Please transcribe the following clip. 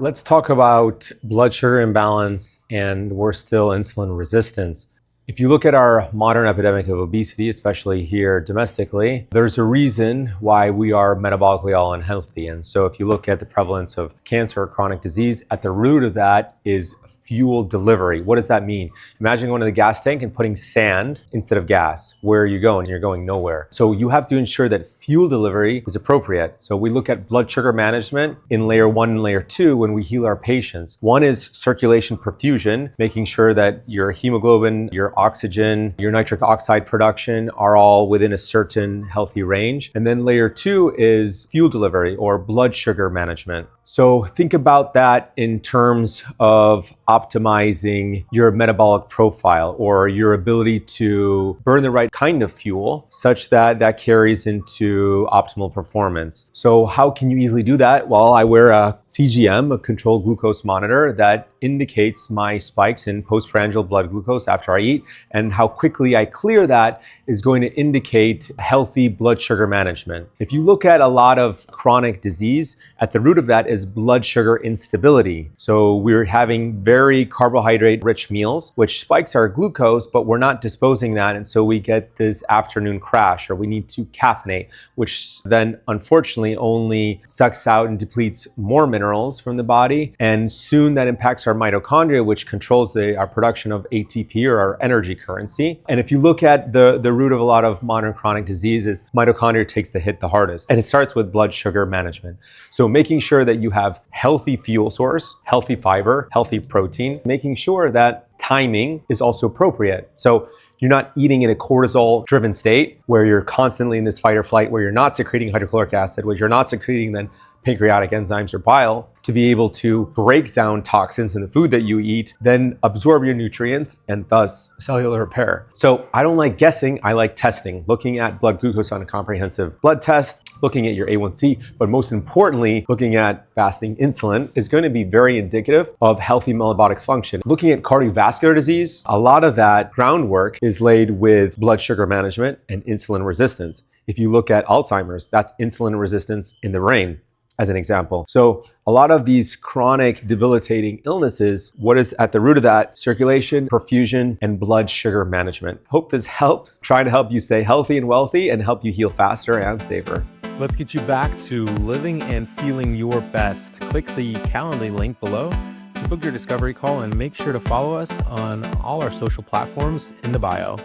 Let's talk about blood sugar imbalance and worse still, insulin resistance. If you look at our modern epidemic of obesity, especially here domestically, there's a reason why we are metabolically all unhealthy. And so if you look at the prevalence of cancer or chronic disease, at the root of that is fuel delivery. What does that mean? Imagine going to the gas tank and putting sand instead of gas. Where are you going? You're going nowhere. So you have to ensure that fuel delivery is appropriate. So we look at blood sugar management in layer 1 and layer 2 when we heal our patients. One is circulation perfusion, making sure that your hemoglobin, your oxygen, your nitric oxide production are all within a certain healthy range. And then layer 2 is fuel delivery or blood sugar management. So think about that in terms of optimizing your metabolic profile or your ability to burn the right kind of fuel such that that carries into optimal performance. So how can you easily do that? Well, I wear a CGM, a controlled glucose monitor that indicates my spikes in postprandial blood glucose after I eat, and how quickly I clear that is going to indicate healthy blood sugar management. If you look at a lot of chronic disease, at the root of that is blood sugar instability. So we're having very carbohydrate-rich meals, which spikes our glucose, but we're not disposing that, and so we get this afternoon crash, or we need to caffeinate, which then unfortunately only sucks out and depletes more minerals from the body, and soon that impacts our mitochondria, which controls our production of ATP, or our energy currency. And if you look at the root of a lot of modern chronic diseases, mitochondria takes the hit the hardest, and it starts with blood sugar management. So making sure that you have healthy fuel source, healthy fiber, healthy protein, making sure that timing is also appropriate. So you're not eating in a cortisol-driven state where you're constantly in this fight or flight, where you're not secreting hydrochloric acid, which you're not secreting then pancreatic enzymes or bile to be able to break down toxins in the food that you eat, then absorb your nutrients and thus cellular repair. So I don't like guessing, I like testing, looking at blood glucose on a comprehensive blood test, looking at your A1C, but most importantly, looking at fasting insulin is going to be very indicative of healthy metabolic function. Looking at cardiovascular disease, a lot of that groundwork is laid with blood sugar management and insulin resistance. If you look at Alzheimer's, that's insulin resistance in the brain, as an example. So a lot of these chronic debilitating illnesses, what is at the root of that? Circulation, perfusion, and blood sugar management. Hope this helps. Trying to help you stay healthy and wealthy and help you heal faster and safer. Let's get you back to living and feeling your best. Click the Calendly link below to book your discovery call, and make sure to follow us on all our social platforms in the bio.